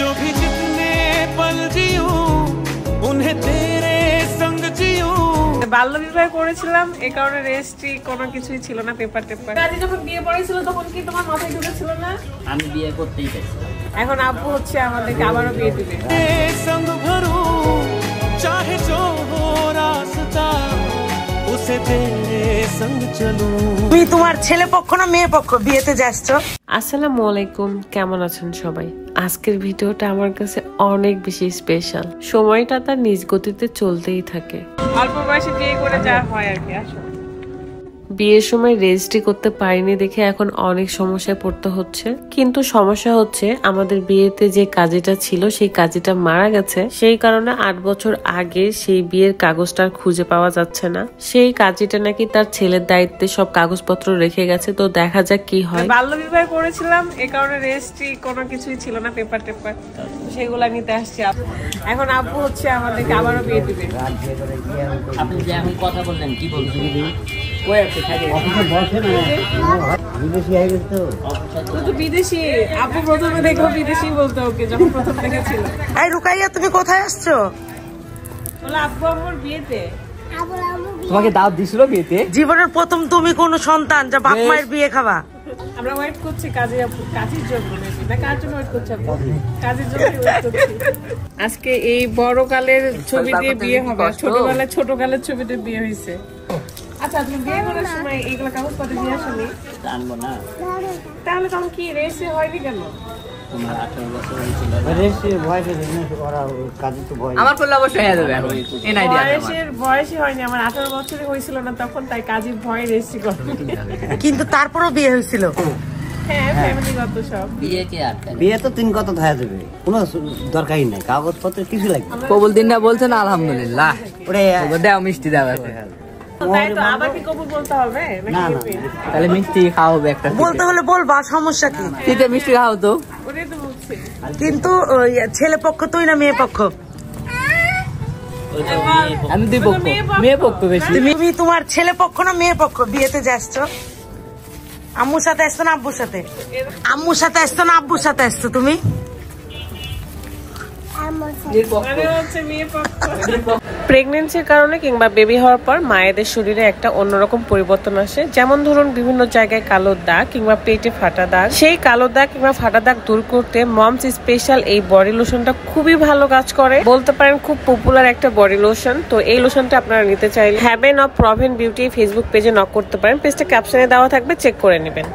जो भी जितने पल जियूं उन्हें तेरे संग जियूं। বাল্য বিবাহ করেছিলাম, এই কারণে রেজিস্ট্রি কোনো কিছুই ছিল না, পেপার টেপার। কাজী যখন বিয়ে পড়েছিল তখন কি তোমার মাথায় ঢুকেছিল না? আমি বিয়ে করতেই চাইছিলাম। এখন আব্বু হচ্ছে আমাদেরকে আবারও বিয়ে দিবে। संग भरूं चाहे जो हो रास्ता उसे तेरे संग चलूं। তুমি তোমার ছেলে পক্ষ না মেয়ে পক্ষ বিয়েতে যাচ্ছো? আসসালামু আলাইকুম, কেমন আছেন সবাই? আজকের ভিডিওটা আমার কাছে অনেক বেশি স্পেশাল। সময়টা তার নিজ গতিতে চলতেই থাকে। অল্প বয়সে বিয়ে করে যা হয় আর কি। আসলে বিয়ের সময় রেজিস্ট্রি করতে পারিনি দেখে এখন অনেক সমস্যায় পড়তে হচ্ছে। কিন্তু সমস্যা হচ্ছে আমাদের বিয়েতে যে কাজীটা ছিল সেই কাজীটা মারা গেছে, সেই কারণে 8 বছর আগে সেই বিয়ের কাগজটা খুঁজে পাওয়া যাচ্ছে না। সেই কাজীটা নাকি তার ছেলের দায়িত্বে সব কাগজপত্র রেখে গেছে, তো দেখা যাক কি হয়। বাল্য বিবাহ করেছিলাম, এই কারণে রেজিস্ট্রি কোনো কিছুই ছিল না, পেপার টেপার, সেগুলা নিতে আসছি। এখন আব্বু হচ্ছে আমাদেরকে আবারও বিয়ে দিবে। আপনি যে এখন কথা বললেন কি বলছেন? বিদেশি আব্বু প্রথমে দেখো বিদেশি বলতো ওকে যখন প্রথম দেখেছিল। এই রুকাইয়া তুমি কোথায় আসছো? বলে আব্বু আমার বিয়েতে। তোমাকে দাওয়াত দিছিল বিয়েতে? জীবনের প্রথম তুমি কোন সন্তান যা বাপ মায়ের বিয়ে খাবা? আমরা ওয়েট করছি কাজের জন্য। না কার জন্য ওয়েট করছি? কাজের জন্য ওয়েট করছি। আজকে এই বড়কালের ছবি দিয়ে বিয়ে হবে, ছোটকালের ছবিতে বিয়ে হয়েছে। আচ্ছা তুমি বিয়ে করার সময় এইগুলো কাগজপত্র দিয়ে আসনি? জানবো না। তাহলে তখন কি রেজিস্ট্রি হয়নি কেন? তোমার 18 বছর হয়েছিল। রেজিস্ট্রি বয়সে ওরা কাজে তো বয়স। আমার করলে অবশ্যই হয়ে যাবে এখন। এই আইডিয়া বয়সই হয়নি আমার, 18 বছরই হয়েছিল না তখন, তাই কাজের ভয় রেজিস্ট্রি করতে। কিন্তু তারপরও বিয়ে হয়েছিল। হ্যাঁ ফ্যামিলিগত সব। বিয়ে কি আর বিয়ে তো 3 কথা হয়ে যাবে, কোনো দরকারই নাই, কাগজপত্র কিছু লাগবে। কবুল দিন না বলছেন আলহামদুলিল্লাহ। ওরে দাও মিষ্টি দাও। তাই তো আবার কি কবুল বলতে হবে নাকি? তাহলে মিষ্টি খাওয়া হবে একটা। বলতে হলে বলবা, সমস্যা কি? শীতে মিষ্টি খাও তো। ওটাই তো বলছি। কিন্তু ছেলে পক্ষ তুই না মেয়ে পক্ষ? আমি দুই পক্ষ, মেয়ে পক্ষ বেশি। তুমি তোমার ছেলে পক্ষ না মেয়ে পক্ষ বিয়েতে যাচ্ছো? আম্মুর সাথে আসতো না আব্বুর সাথে? আম্মুর সাথে আসতো না আব্বুর সাথে আসতো তুমি? প্রেগনেন্সির কারণে কিংবা বেবি হওয়ার পর মায়েদের শরীরে একটা অন্যরকম পরিবর্তন আসে। যেমন ধরুন বিভিন্ন জায়গায় কালো দাগ কিংবা পেটে ফাটা দাগ, সেই কালো দাগ কিংবা ফাটা দাগ দূর করতে মমস স্পেশাল এই বডি লোশনটা খুবই ভালো কাজ করে, বলতে পারেন খুব পপুলার একটা বডি লোশন। তো এই লোশনটা আপনারা নিতে চাইলে haven of proven beauty facebook পেজে নক করতে পারেন, পেজটা ক্যাপশনে দেওয়া থাকবে, চেক করে নেবেন।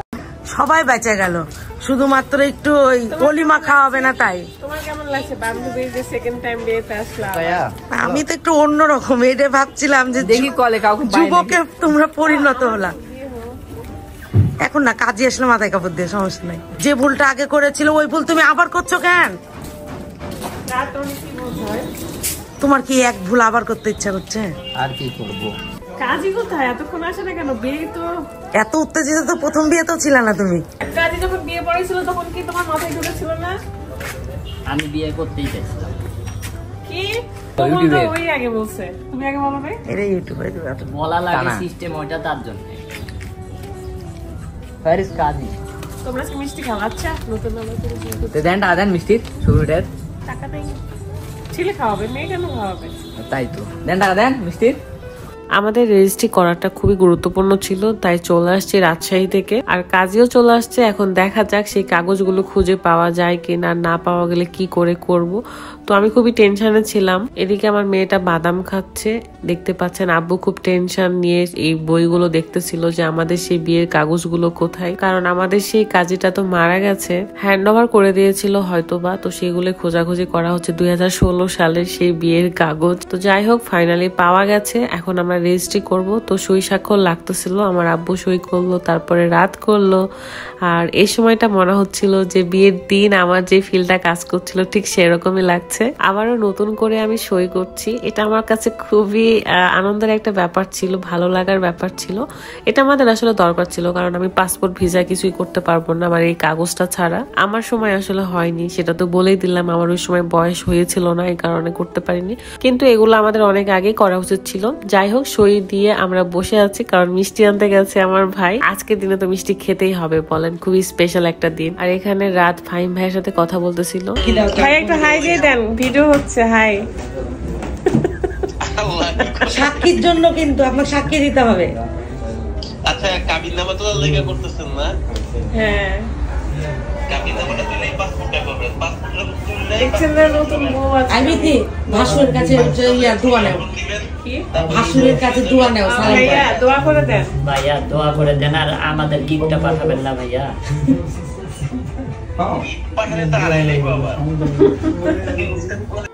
সবাই বেঁচে গেল, শুধুমাত্র একটু ওই কলিমা খাওয়াবে না তাই। তোমার কেমন লাগছে বান্ধবীর যে সেকেন্ড টাইম বিয়েতে আসলাম? আমি তো একটু অন্যরকম, এটা ভাবছিলাম যে দেখি কলে কাউকে যুবকে তোমরা পরিণত হলা। এখন না কাজে আসলে মাথায় কাপড় দিয়ে সমস্যা নাই। যে ভুলটা আগে করেছিল ওই ভুল তুমি আবার করছো কেন? তোমার কি এক ভুল আবার করতে ইচ্ছা করছে? আর কি করবো? কাজী কোথায়? এতক্ষণ আসে না কেন? বিয়ে তো এত উত্তেজিত তো প্রথম বিয়ে তো ছিল না তুমি। কাজী যখন বিয়ে পড়েছিল তখন কি তোমার মাথায় ঢুকেছিল না? আমি বিয়ে করতেই চাইছিলাম। কি ওই আগে বলছে, তুমি আগে বলো না? এটা ইউটিউবে বলা লাগে সিস্টেম, ওইটা তার জন্য। ফারিস কাজী তোমরা কি মিষ্টি খাও? আচ্ছা নতুন দেন আদান মিষ্টির শুরুটার টাকা দেই, ছেলে খাওয়াবে মেয়ে কেন খাওয়াবে? তাই তো দেন টাকা দেন মিষ্টির। আমাদের রেজিস্ট্রি করাটা খুবই গুরুত্বপূর্ণ ছিল, তাই চলে আসছি রাজশাহী থেকে, আর কাজেও চলে আসছে। এখন দেখা যাক সেই কাগজগুলো খুঁজে পাওয়া যায় কিনা, না পাওয়া গেলে কি করে করব। তো আমি খুবই টেনশনে ছিলাম। এদিকে আমার মেয়েটা বাদাম খাচ্ছে, দেখতে পাচ্ছেন। আব্বু খুব টেনশন নিয়ে এই বইগুলো দেখতেছিল যে আমাদের সেই বিয়ের কাগজগুলো কোথায়, কারণ আমাদের সেই কাজীটা তো মারা গেছে, হ্যান্ড ওভার করে দিয়েছিল হয়তোবা। তো সেগুলো খোঁজাখুঁজি করা হচ্ছে 2016 সালের সেই বিয়ের কাগজ। তো যাই হোক ফাইনালি পাওয়া গেছে। এখন আমরা রেজিস্ট্রি করব। তো সই স্বাক্ষর লাগতেছিল, আমার আব্বু সই করলো, তারপরে রাত করলো। আর এই সময়টা মনে হচ্ছিল যে বিয়ের দিন আমার যে ফিলটা কাজ করছিল ঠিক সেরকমই লাগছে। আবারও নতুন করে আমি সই করছি, এটা আমার কাছে খুবই আনন্দের একটা ব্যাপার ছিল, ভালো লাগার ব্যাপার ছিল। এটা আমাদের আসলে দরকার ছিল, কারণ আমি পাসপোর্ট ভিসা কিছুই করতে পারবো না আমার এই কাগজটা ছাড়া। আমার সময় আসলে হয়নি, সেটা তো বলেই দিলাম। আমার ওই সময় বয়স হয়েছিল না, এই কারণে করতে পারিনি। কিন্তু এগুলো আমাদের অনেক আগে করা উচিত ছিল। যাই হোক সই দিয়ে আমরা বসে আছি, কারণ মিষ্টি আনতে গেছে আমার ভাই। আজকের দিনে তো মিষ্টি খেতেই হবে, বলেন, খুবই স্পেশাল একটা দিন। আর এখানে রাত ফাহিম ভাইয়ের সাথে কথা বলতেছিল। ভাই একটা হাই দিয়ে দেন, ভিডিও হচ্ছে। হাই। সাক্ষীর জন্য কিন্তু আপনাকে সাক্ষী দিতে হবে। আচ্ছা, কাবিননামা তো লেখা করতেছেন না? হ্যাঁ, কাবিননামাটা দিলেই পাসপোর্টটা করবেন। পাসপোর্টটা তুললে দেখছেন না নতুন বউ আছে। আমি কি ভাসুরের কাছে দোয়া নেও, ভাসুরের কাছে দোয়া নেও। ভাইয়া দোয়া করে দেন। ভাইয়া দোয়া করে দেন, আর আমাদের গিফটটা পাঠাবেন না ভাইয়া? পাঠালে তো হারাইলেই বাবা।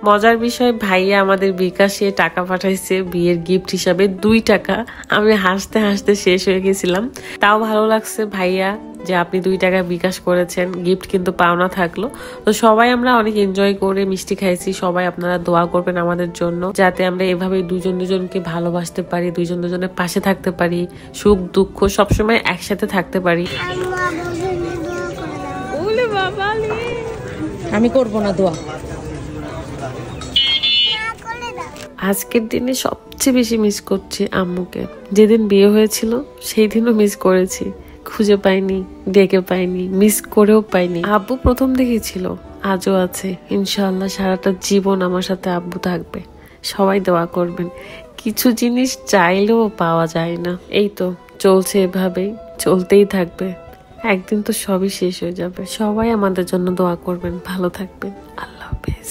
মজার বিষয়, ভাইয়া আমাদের বিকাশে টাকা পাঠাইছে বিয়ের গিফট হিসাবে 2 টাকা। আমি হাসতে হাসতে শেষ হয়ে গেছিলাম। তাও ভালো লাগছে ভাইয়া যে আপনি 2 টাকা বিকাশ করেছেন, গিফট কিন্তু পাওনা থাকলো। তো সবাই আমরা অনেক এনজয় করে মিষ্টি খাইছি। সবাই আপনারা দোয়া করবেন আমাদের জন্য, যাতে আমরা এভাবে দুজন দুজনকে ভালোবাসতে পারি, দুজন দুজনের পাশে থাকতে পারি, সুখ দুঃখ সবসময় একসাথে থাকতে পারি। আমি করব না দোয়া। আজকের দিনে সবচেয়ে বেশি মিস করছি আম্মুকে। যেদিন বিয়ে হয়েছিল সেই দিনও মিস করেছি, খুঁজে পাইনি, ডেকে পাইনি, মিস করেও পাইনি। আব্বু প্রথম দেখেছিল, আজও আছে। ইনশাআল্লাহ সারাটা জীবন আমার সাথে আব্বু থাকবে। সবাই দোয়া করবেন। কিছু জিনিস চাইলেও পাওয়া যায় না, এই তো চলছে, এভাবেই চলতেই থাকবে। একদিন তো সবই শেষ হয়ে যাবে। সবাই আমাদের জন্য দোয়া করবেন, ভালো থাকবেন। আল্লাহ হাফেজ।